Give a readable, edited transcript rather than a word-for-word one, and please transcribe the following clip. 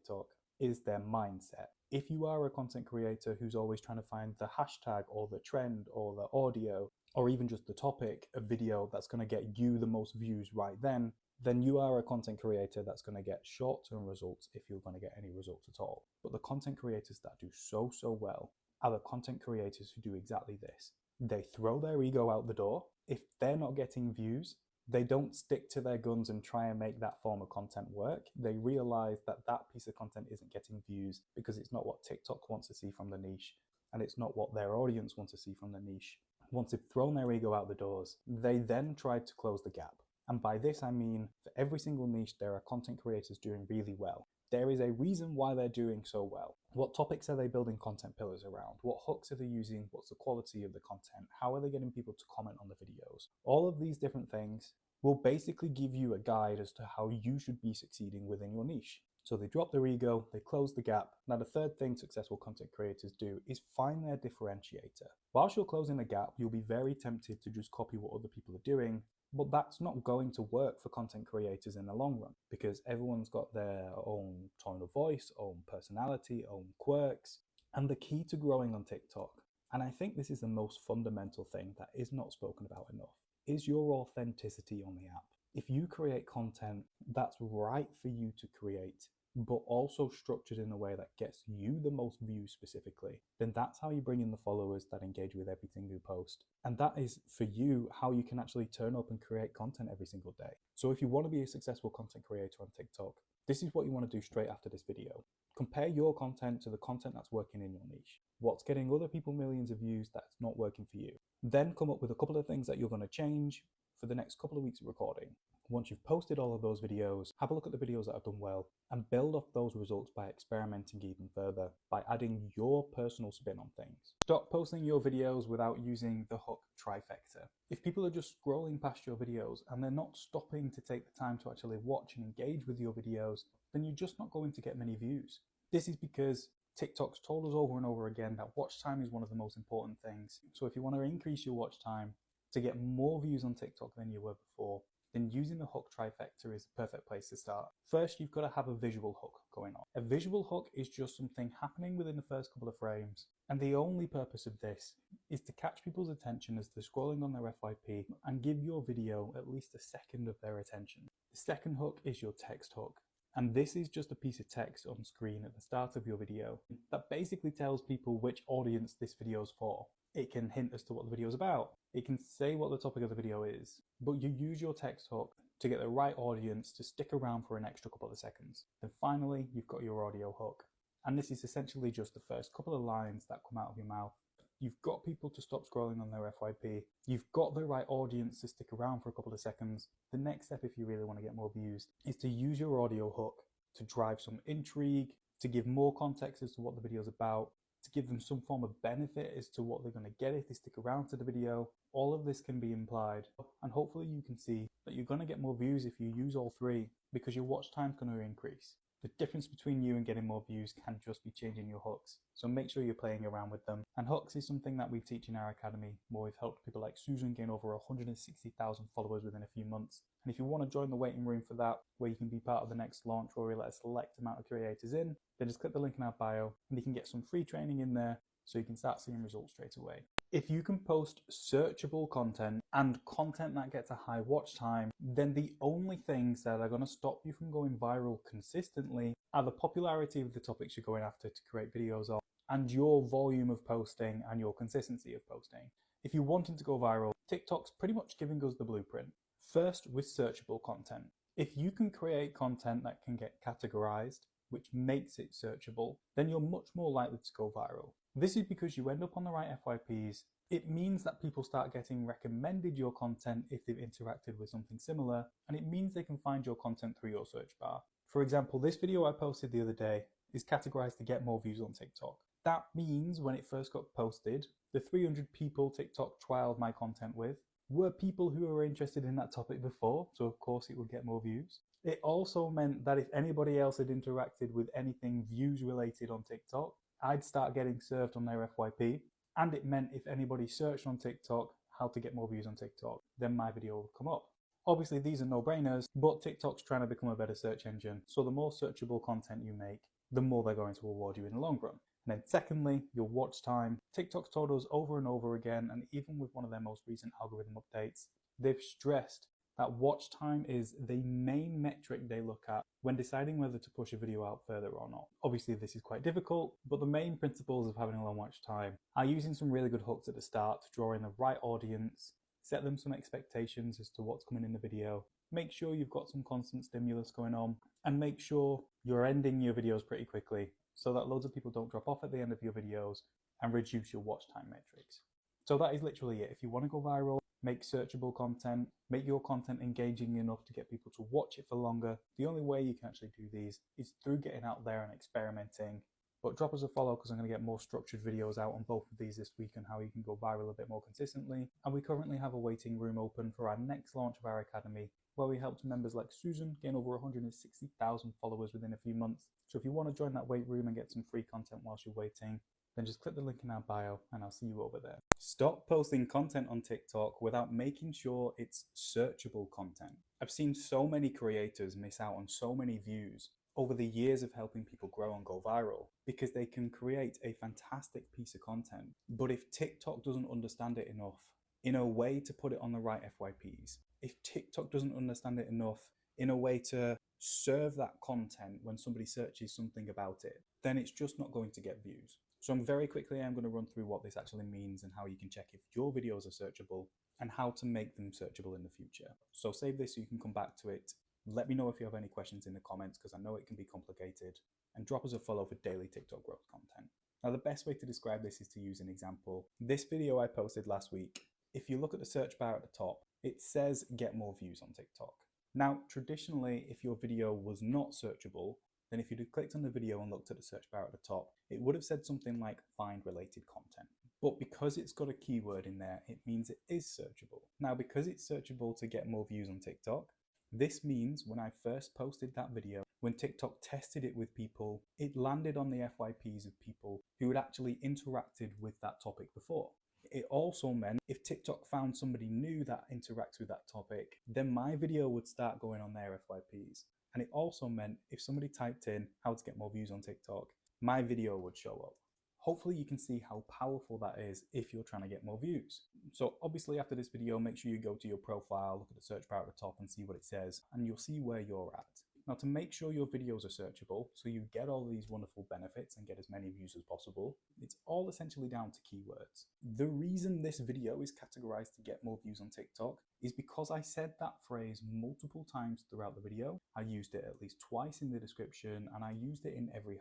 TikTok is their mindset. If you are a content creator who's always trying to find the hashtag or the trend or the audio or even just the topic of video that's going to get you the most views right then you are a content creator that's going to get short-term results if you're going to get any results at all. But the content creators that do so well are the content creators who do exactly this. They throw their ego out the door. If they're not getting views, they don't stick to their guns and try and make that form of content work. They realize that that piece of content isn't getting views because it's not what TikTok wants to see from the niche, and it's not what their audience wants to see from the niche. Once they've thrown their ego out the doors, they then try to close the gap. And by this, I mean, for every single niche, there are content creators doing really well. There is a reason why they're doing so well. What topics are they building content pillars around? What hooks are they using? What's the quality of the content? How are they getting people to comment on the videos? All of these different things will basically give you a guide as to how you should be succeeding within your niche. So they drop their ego, they close the gap. Now, the third thing successful content creators do is find their differentiator. Whilst you're closing the gap, you'll be very tempted to just copy what other people are doing, but that's not going to work for content creators in the long run because everyone's got their own tone of voice, own personality, own quirks. And the key to growing on TikTok, and I think this is the most fundamental thing that is not spoken about enough, is your authenticity on the app. If you create content that's right for you to create, but also structured in a way that gets you the most views specifically, then that's how you bring in the followers that engage with everything you post. And that is, for you, how you can actually turn up and create content every single day. So if you want to be a successful content creator on TikTok, this is what you want to do straight after this video. Compare your content to the content that's working in your niche. What's getting other people millions of views that's not working for you? Then come up with a couple of things that you're going to change for the next couple of weeks of recording. Once you've posted all of those videos, have a look at the videos that have done well and build off those results by experimenting even further, by adding your personal spin on things. Stop posting your videos without using the hook trifecta. If people are just scrolling past your videos and they're not stopping to take the time to actually watch and engage with your videos, then you're just not going to get many views. This is because TikTok's told us over and over again that watch time is one of the most important things. So if you want to increase your watch time to get more views on TikTok than you were before, then using the hook trifecta is the perfect place to start. First, you've got to have a visual hook going on. A visual hook is just something happening within the first couple of frames. And the only purpose of this is to catch people's attention as they're scrolling on their FYP and give your video at least a second of their attention. The second hook is your text hook. And this is just a piece of text on screen at the start of your video that basically tells people which audience this video is for. It can hint as to what the video is about. It can say what the topic of the video is, but you use your text hook to get the right audience to stick around for an extra couple of seconds. Then finally, you've got your audio hook. And this is essentially just the first couple of lines that come out of your mouth. You've got people to stop scrolling on their FYP. You've got the right audience to stick around for a couple of seconds. The next step, if you really want to get more views, is to use your audio hook to drive some intrigue, to give more context as to what the video is about, to give them some form of benefit as to what they're going to get if they stick around to the video. All of this can be implied, and hopefully you can see that you're going to get more views if you use all three because your watch time is going to increase. The difference between you and getting more views can just be changing your hooks. So make sure you're playing around with them. And hooks is something that we teach in our academy, where we've helped people like Susan gain over 160,000 followers within a few months. And if you want to join the waiting room for that, where you can be part of the next launch where we let a select amount of creators in, then just click the link in our bio and you can get some free training in there so you can start seeing results straight away. If you can post searchable content and content that gets a high watch time, then the only things that are going to stop you from going viral consistently are the popularity of the topics you're going after to create videos on and your volume of posting and your consistency of posting. If you're wanting to go viral, TikTok's pretty much giving us the blueprint. First, with searchable content. If you can create content that can get categorized, which makes it searchable, then you're much more likely to go viral. This is because you end up on the right FYPs. It means that people start getting recommended your content if they've interacted with something similar, and it means they can find your content through your search bar. For example, this video I posted the other day is categorized to get more views on TikTok. That means when it first got posted, the 300 people TikTok trialed my content with were people who were interested in that topic before, so of course it would get more views. It also meant that if anybody else had interacted with anything views related on TikTok, I'd start getting served on their FYP. And it meant if anybody searched on TikTok how to get more views on TikTok, then my video would come up. Obviously these are no-brainers, but TikTok's trying to become a better search engine. So the more searchable content you make, the more they're going to reward you in the long run. And then secondly, your watch time. TikTok's told us over and over again, and even with one of their most recent algorithm updates, they've stressed that watch time is the main metric they look at when deciding whether to push a video out further or not. Obviously, this is quite difficult, but the main principles of having a long watch time are using some really good hooks at the start to draw in the right audience, set them some expectations as to what's coming in the video, make sure you've got some constant stimulus going on, and make sure you're ending your videos pretty quickly so that loads of people don't drop off at the end of your videos and reduce your watch time metrics. So that is literally it. If you want to go viral, make searchable content, make your content engaging enough to get people to watch it for longer. The only way you can actually do these is through getting out there and experimenting. But drop us a follow because I'm going to get more structured videos out on both of these this week on how you can go viral a bit more consistently. And we currently have a waiting room open for our next launch of our academy, where we helped members like Susan gain over 160,000 followers within a few months. So if you want to join that wait room and get some free content whilst you're waiting, then just click the link in our bio and I'll see you over there. Stop posting content on TikTok without making sure it's searchable content. I've seen so many creators miss out on so many views over the years of helping people grow and go viral because they can create a fantastic piece of content. But if TikTok doesn't understand it enough in a way to put it on the right FYPs, if TikTok doesn't understand it enough in a way to serve that content when somebody searches something about it, then it's just not going to get views. So I'm going to run through what this actually means and how you can check if your videos are searchable and how to make them searchable in the future. So save this so you can come back to it. Let me know if you have any questions in the comments because I know it can be complicated, and drop us a follow for daily TikTok growth content. Now the best way to describe this is to use an example. This video I posted last week, if you look at the search bar at the top, it says get more views on TikTok. Now traditionally, if your video was not searchable, then if you'd have clicked on the video and looked at the search bar at the top, it would have said something like find related content. But because it's got a keyword in there, it means it is searchable. Now, because it's searchable to get more views on TikTok, this means when I first posted that video, when TikTok tested it with people, it landed on the FYPs of people who had actually interacted with that topic before. It also meant if TikTok found somebody new that interacts with that topic, then my video would start going on their FYPs. And it also meant if somebody typed in how to get more views on TikTok, my video would show up. Hopefully you can see how powerful that is if you're trying to get more views. So obviously after this video, make sure you go to your profile, look at the search bar at the top and see what it says, and you'll see where you're at. Now to make sure your videos are searchable, so you get all these wonderful benefits and get as many views as possible, it's all essentially down to keywords. The reason this video is categorized to get more views on TikTok is because I said that phrase multiple times throughout the video. I used it at least twice in the description and I used it in every